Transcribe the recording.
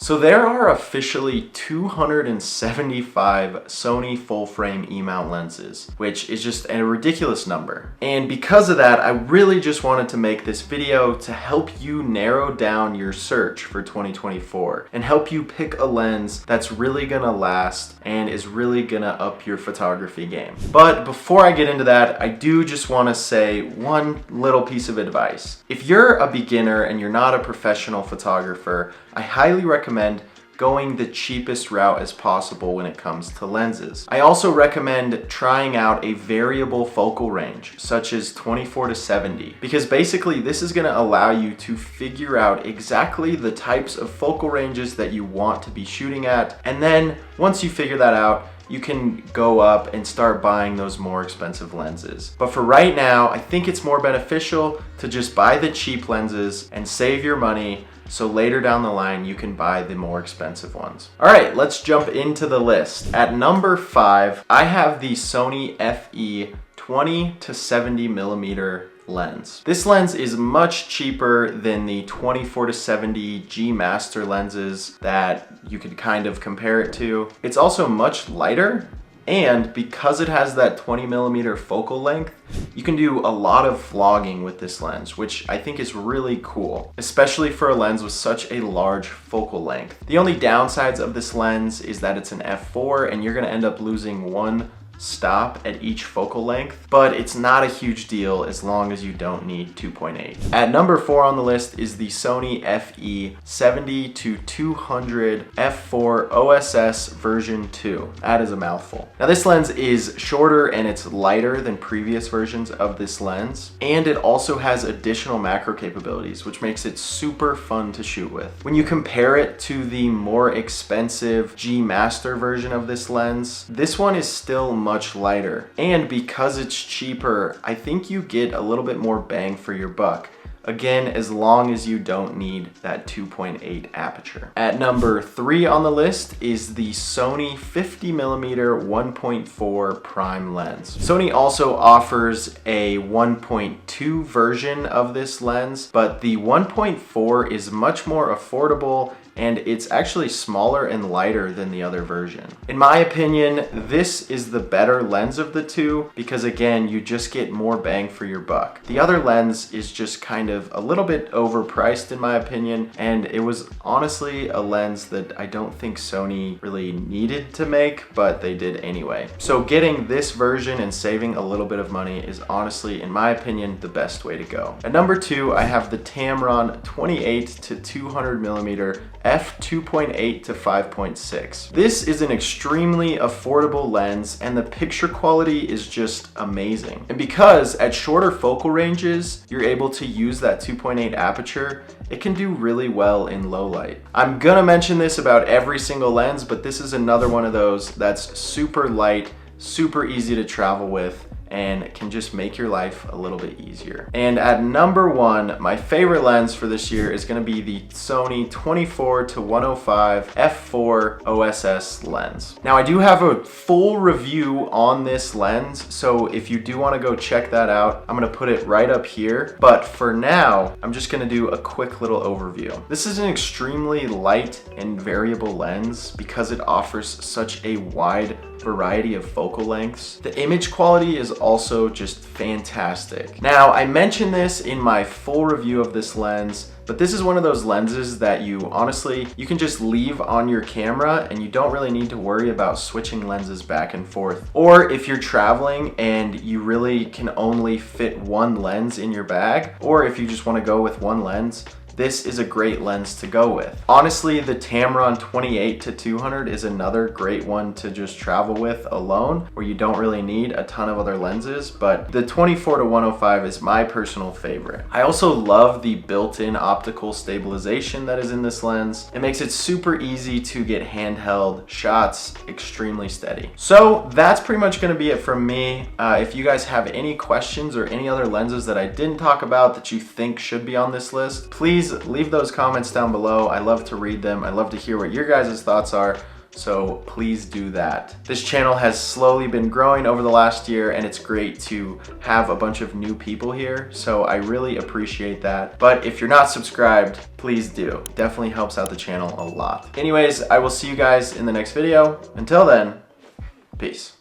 So there are officially 275 Sony full frame E-mount lenses, which is just a ridiculous number. And because of that, I really just wanted to make this video to help you narrow down your search for 2024 and help you pick a lens that's really gonna last and is really gonna up your photography game. But before I get into that, I do just wanna say one little piece of advice. If you're a beginner and you're not a professional photographer, I highly recommend going the cheapest route as possible when it comes to lenses. I also recommend trying out a variable focal range, such as 24 to 70, because basically this is gonna allow you to figure out exactly the types of focal ranges that you want to be shooting at, and then once you figure that out, you can go up and start buying those more expensive lenses. But for right now, I think it's more beneficial to just buy the cheap lenses and save your money so later down the line you can buy the more expensive ones. All right, let's jump into the list. At number 5, I have the Sony FE 20 to 70 millimeter lens. This lens is much cheaper than the 24 to 70 G Master lenses that you could kind of compare it to. It's also much lighter, and because it has that 20 millimeter focal length, you can do a lot of vlogging with this lens, which I think is really cool, especially for a lens with such a large focal length. The only downsides of this lens is that it's an f4 and you're gonna end up losing one stop at each focal length, but it's not a huge deal as long as you don't need 2.8. At number 4 on the list is the Sony FE 70 to 200 f4 OSS version 2. That is a mouthful. Now this lens is shorter and it's lighter than previous versions of this lens, and it also has additional macro capabilities, which makes it super fun to shoot with. When you compare it to the more expensive G Master version of this lens, this one is still much lighter, and because it's cheaper, I think you get a little bit more bang for your buck. Again, as long as you don't need that 2.8 aperture. At number 3 on the list is the Sony 50mm 1.4 prime lens. Sony also offers a 1.2 version of this lens, but the 1.4 is much more affordable and it's actually smaller and lighter than the other version. In my opinion, this is the better lens of the two because again, you just get more bang for your buck. The other lens is just kind of a little bit overpriced in my opinion, and it was honestly a lens that I don't think Sony really needed to make, but they did anyway. So getting this version and saving a little bit of money is honestly, in my opinion, the best way to go. At number 2, I have the Tamron 28 to 200 millimeter f2.8 to 5.6. This is an extremely affordable lens and the picture quality is just amazing. And because at shorter focal ranges, you're able to use that 2.8 aperture, it can do really well in low light. I'm gonna mention this about every single lens, but this is another one of those that's super light, super easy to travel with, and can just make your life a little bit easier. And at number 1, my favorite lens for this year is gonna be the Sony 24 to 105 f4 OSS lens. Now I do have a full review on this lens, so if you do wanna go check that out, I'm gonna put it right up here. But for now, I'm just gonna do a quick little overview. This is an extremely light and variable lens because it offers such a wide variety of focal lengths. The image quality is also just fantastic. Now, I mentioned this in my full review of this lens, but this is one of those lenses that you can just leave on your camera and you don't really need to worry about switching lenses back and forth. Or if you're traveling and you really can only fit one lens in your bag, or if you just want to go with one lens, this is a great lens to go with. Honestly, the Tamron 28 to 200 is another great one to just travel with alone, where you don't really need a ton of other lenses, but the 24 to 105 is my personal favorite. I also love the built-in optical stabilization that is in this lens. It makes it super easy to get handheld shots extremely steady. So that's pretty much gonna be it from me. If you guys have any questions or any other lenses that I didn't talk about that you think should be on this list, please leave those comments down below. I love to read them. I love to hear what your guys' thoughts are. so please do that. This channel has slowly been growing over the last year, and it's great to have a bunch of new people here, so I really appreciate that. But if you're not subscribed, please do. Definitely helps out the channel a lot. Anyways, I will see you guys in the next video. Until then, peace.